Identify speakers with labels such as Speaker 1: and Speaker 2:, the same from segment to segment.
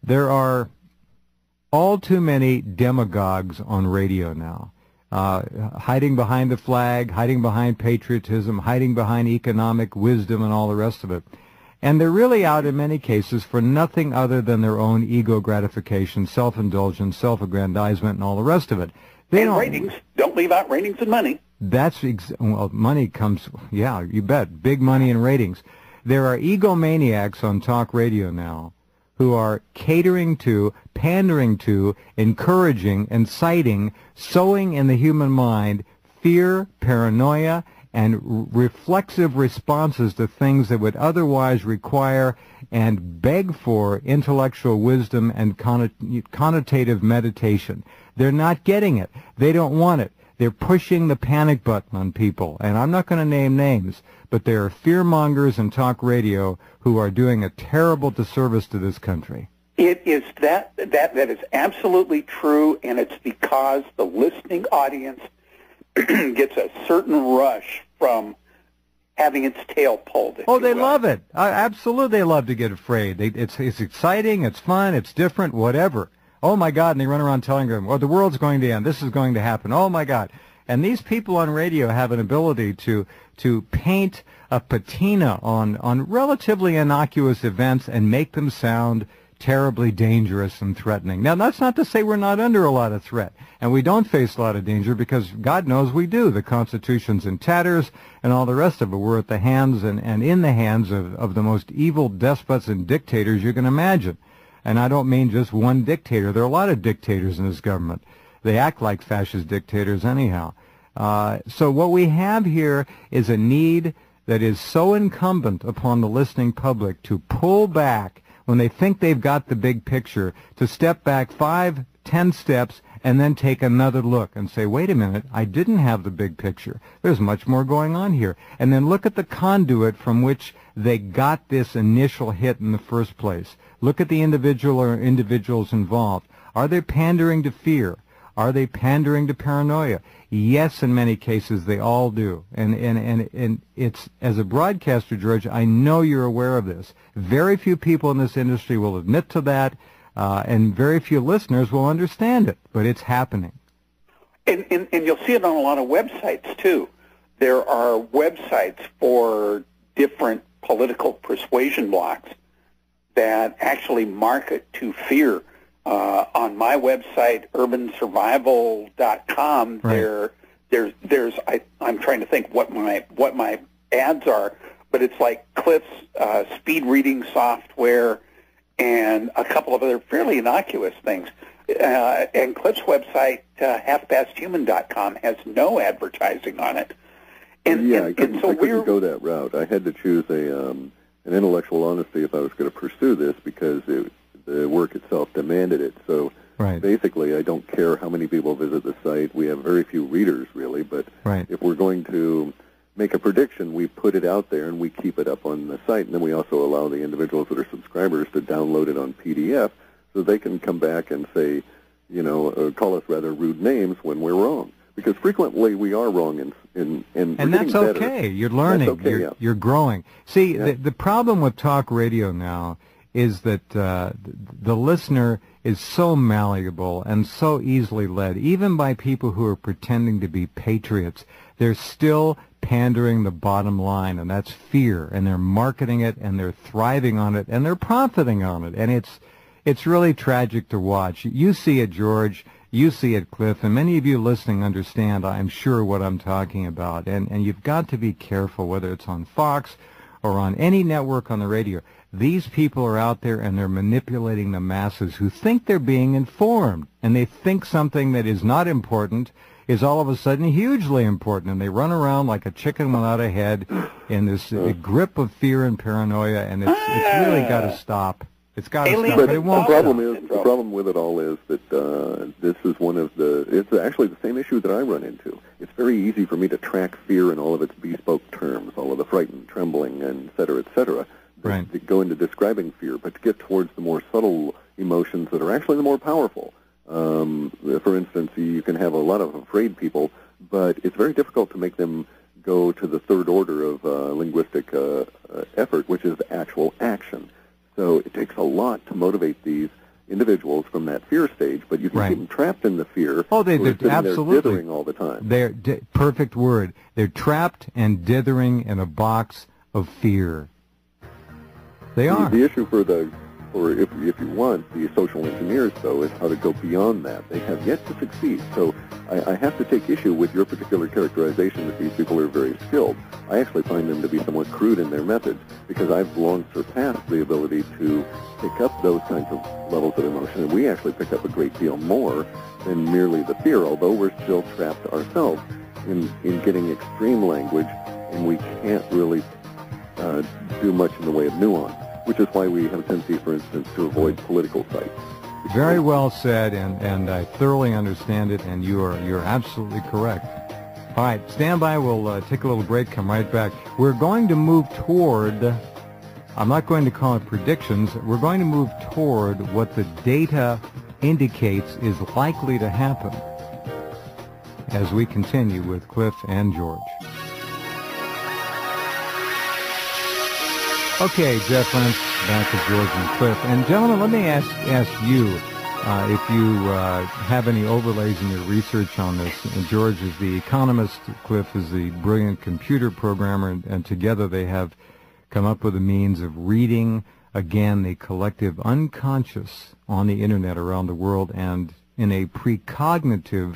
Speaker 1: There are all too many demagogues on radio now, hiding behind the flag, hiding behind patriotism, hiding behind economic wisdom and all the rest of it. And they're really out in many cases for nothing other than their own ego gratification, self-indulgence, self-aggrandizement, and all the rest of it. They
Speaker 2: and ratings. Don't leave out ratings and money.
Speaker 1: That's well, money comes, yeah, you bet, big money and ratings. There are egomaniacs on talk radio now who are catering to, pandering to, encouraging, inciting, sowing in the human mind fear, paranoia, and reflexive responses to things that would otherwise require and beg for intellectual wisdom and connotative meditation. They're not getting it. They don't want it. They're pushing the panic button on people. And I'm not going to name names, but there are fearmongers in talk radio who are doing a terrible disservice to this country.
Speaker 2: It is that is absolutely true, and it's because the listening audience gets a certain rush from having its tail pulled.
Speaker 1: Oh, they love it. Absolutely, they love to get afraid. It's exciting, it's fun, it's different, whatever. Oh, my God, and they run around telling them, well, the world's going to end, this is going to happen, oh, my God. And these people on radio have an ability to paint a patina on relatively innocuous events and make them sound terribly dangerous and threatening. Now, that's not to say we're not under a lot of threat, and we don't face a lot of danger, because God knows we do. The Constitution's in tatters and all the rest of it. We're at the hands and in the hands of the most evil despots and dictators you can imagine. And I don't mean just one dictator. There are a lot of dictators in this government. They act like fascist dictators anyhow. So what we have here is a need that is so incumbent upon the listening public to pull back when they think they've got the big picture, to step back 5, 10 steps and then take another look and say, wait a minute, I didn't have the big picture. There's much more going on here. And then look at the conduit from which they got this initial hit in the first place. Look at the individual or individuals involved. Are they pandering to fear? Are they pandering to paranoia? Yes, in many cases they all do. And it's, as a broadcaster, George, I know you're aware of this. Very few people in this industry will admit to that, and very few listeners will understand it, but it's happening.
Speaker 2: And you'll see it on a lot of websites, too. There are websites for different political persuasion blocks that actually market to fear. On my website, urbansurvival.com,
Speaker 1: right.
Speaker 2: I'm trying to think what my ads are, but it's like Clif's speed reading software and a couple of other fairly innocuous things. And Clif's website, halfpasthuman.com, has no advertising on it. And,
Speaker 3: I couldn't go that route. I had to choose an intellectual honesty if I was going to pursue this, because the work itself demanded it. So
Speaker 1: right.
Speaker 3: Basically, I don't care how many people visit the site. We have very few readers, really, but
Speaker 1: right.
Speaker 3: If we're going to make a prediction, we put it out there and we keep it up on the site, and then we also allow the individuals that are subscribers to download it on PDF so they can come back and say, call us rather rude names when we're wrong. Because frequently we are wrong, and
Speaker 1: that's okay.
Speaker 3: Better.
Speaker 1: You're learning.
Speaker 3: Okay,
Speaker 1: you're growing. See,
Speaker 3: yeah.
Speaker 1: the problem with talk radio now is that the listener is so malleable and so easily led, even by people who are pretending to be patriots. They're still pandering the bottom line, and that's fear, and they're marketing it, and they're thriving on it, and they're profiting on it, and it's really tragic to watch. You see it, George. You see it, Clif, and many of you listening understand, I'm sure, what I'm talking about. And you've got to be careful, whether it's on Fox or on any network on the radio. These people are out there, and they're manipulating the masses who think they're being informed, and they think something that is not important is all of a sudden hugely important, and they run around like a chicken without a head in this grip of fear and paranoia, and it's really got to stop. It's got to stop, but it won't.
Speaker 3: The problem with it all is that this is it's actually the same issue that I run into. It's very easy for me to track fear in all of its bespoke terms, all of the frightened, trembling, and et cetera,
Speaker 1: right.
Speaker 3: to go into describing fear, but to get towards the more subtle emotions that are actually the more powerful. For instance, you can have a lot of afraid people, but it's very difficult to make them go to the third order of linguistic effort, which is actual action. So it takes a lot to motivate these individuals from that fear stage, but you can keep them trapped in the fear.
Speaker 1: Oh, they're absolutely
Speaker 3: dithering all the time.
Speaker 1: They're perfect word. They're trapped and dithering in a box of fear. They are.
Speaker 3: The issue if you want, the social engineers, though, is how to go beyond that. They have yet to succeed. So I have to take issue with your particular characterization that these people are very skilled. I actually find them to be somewhat crude in their methods, because I've long surpassed the ability to pick up those kinds of levels of emotion, and we actually pick up a great deal more than merely the fear, although we're still trapped ourselves in getting extreme language, and we can't really do much in the way of nuance, which is why we have a tendency, for instance, to avoid political sites.
Speaker 1: Very well said, and I thoroughly understand it, and you're absolutely correct. All right, stand by. We'll take a little break, come right back. We're going to move toward, I'm not going to call it predictions, we're going to move toward what the data indicates is likely to happen as we continue with Clif and George. Okay, Jeff Rense, back with George and Clif. And gentlemen, let me ask you if you have any overlays in your research on this. And George is the economist, Clif is the brilliant computer programmer, and together they have come up with a means of reading, again, the collective unconscious on the Internet around the world, and in a precognitive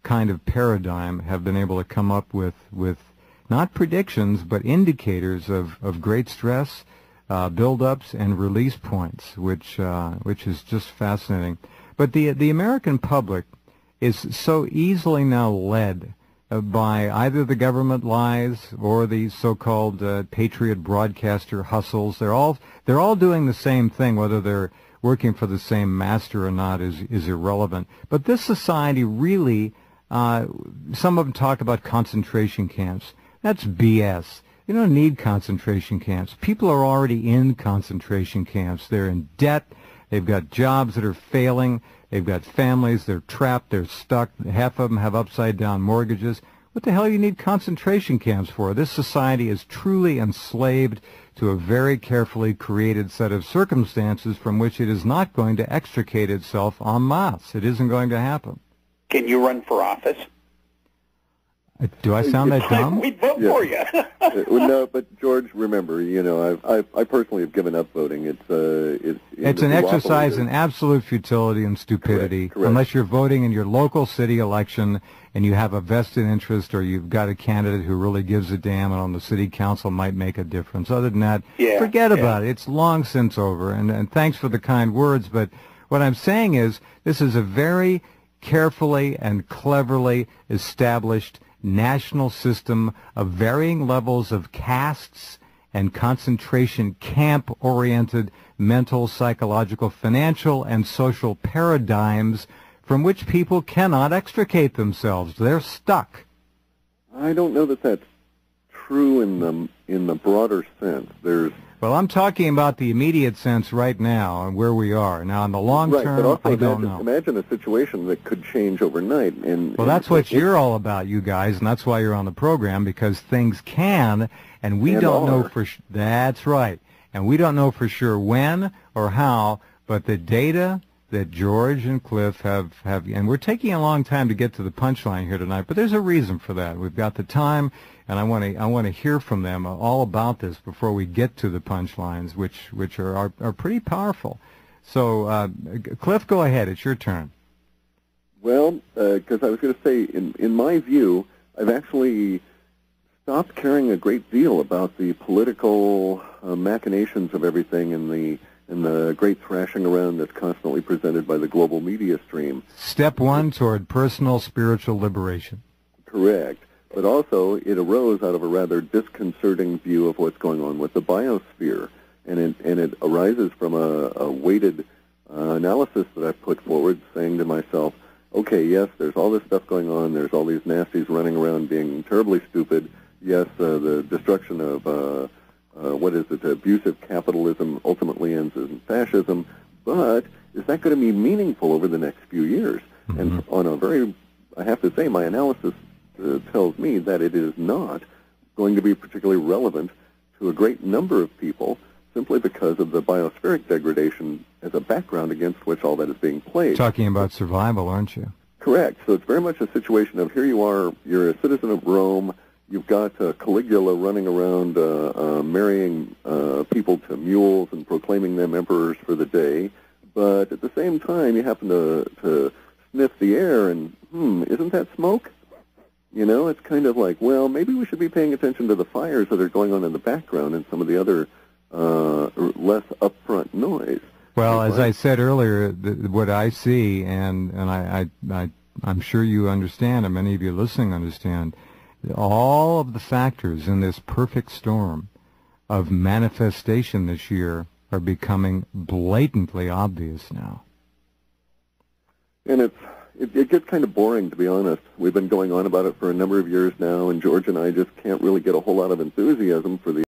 Speaker 1: kind of paradigm have been able to come up with not predictions, but indicators of great stress, build-ups, and release points, which is just fascinating. But the American public is so easily now led by either the government lies or the so-called patriot broadcaster hustles. They're all doing the same thing. Whether they're working for the same master or not is irrelevant. But this society really, some of them talk about concentration camps. That's BS. You don't need concentration camps. People are already in concentration camps. They're in debt. They've got jobs that are failing. They've got families. They're trapped. They're stuck. Half of them have upside-down mortgages. What the hell do you need concentration camps for? This society is truly enslaved to a very carefully created set of circumstances from which it is not going to extricate itself en masse. It isn't going to happen.
Speaker 2: Can you run for office?
Speaker 1: Do I sound that dumb?
Speaker 2: We'd vote for you.
Speaker 3: No, but George, remember, I personally have given up voting.
Speaker 1: It's an exercise in absolute futility and stupidity,
Speaker 3: correct.
Speaker 1: Unless you're voting in your local city election and you have a vested interest, or you've got a candidate who really gives a damn and on the city council might make a difference. Other than that, forget about it. It's long since over. And thanks for the kind words, but what I'm saying is this is a very carefully and cleverly established national system of varying levels of castes and concentration camp-oriented mental, psychological, financial, and social paradigms from which people cannot extricate themselves. They're stuck.
Speaker 3: I don't know that that's true in the broader sense.
Speaker 1: Well, I'm talking about the immediate sense right now and where we are. Now, in the long term,
Speaker 3: but also
Speaker 1: I don't know.
Speaker 3: Imagine a situation that could change overnight.
Speaker 1: Well, that's what you're all about, you guys, and that's why you're on the program, because things can, and we don't know for sure. That's right. And we don't know for sure when or how, but the data that George and Clif have, and we're taking a long time to get to the punchline here tonight, but there's a reason for that. We've got the time, and I want to hear from them all about this before we get to the punchlines, which are pretty powerful. So, Clif, go ahead. It's your turn.
Speaker 3: Well, because I was going to say, in my view, I've actually stopped caring a great deal about the political machinations of everything and the great thrashing around that's constantly presented by the global media stream.
Speaker 1: Step one toward personal spiritual liberation.
Speaker 3: Correct. But also, it arose out of a rather disconcerting view of what's going on with the biosphere. And it arises from a weighted analysis that I've put forward, saying to myself, okay, yes, there's all this stuff going on. There's all these nasties running around being terribly stupid. Yes, the destruction of, abusive capitalism ultimately ends in fascism. But is that going to be meaningful over the next few years? Mm-hmm. And on a very, I have to say, my analysis tells me that it is not going to be particularly relevant to a great number of people simply because of the biospheric degradation as a background against which all that is being played.
Speaker 1: Talking about survival, aren't you?
Speaker 3: Correct. So it's very much a situation of here you are, you're a citizen of Rome, you've got Caligula running around marrying people to mules and proclaiming them emperors for the day, but at the same time you happen to sniff the air and, isn't that smoke? You know, it's kind of like, well, maybe we should be paying attention to the fires that are going on in the background and some of the other less upfront noise.
Speaker 1: Well, as I said earlier, what I see, and I'm sure you understand, and many of you listening understand, all of the factors in this perfect storm of manifestation this year are becoming blatantly obvious now.
Speaker 3: And it gets kind of boring, to be honest. We've been going on about it for a number of years now, and George and I just can't really get a whole lot of enthusiasm for the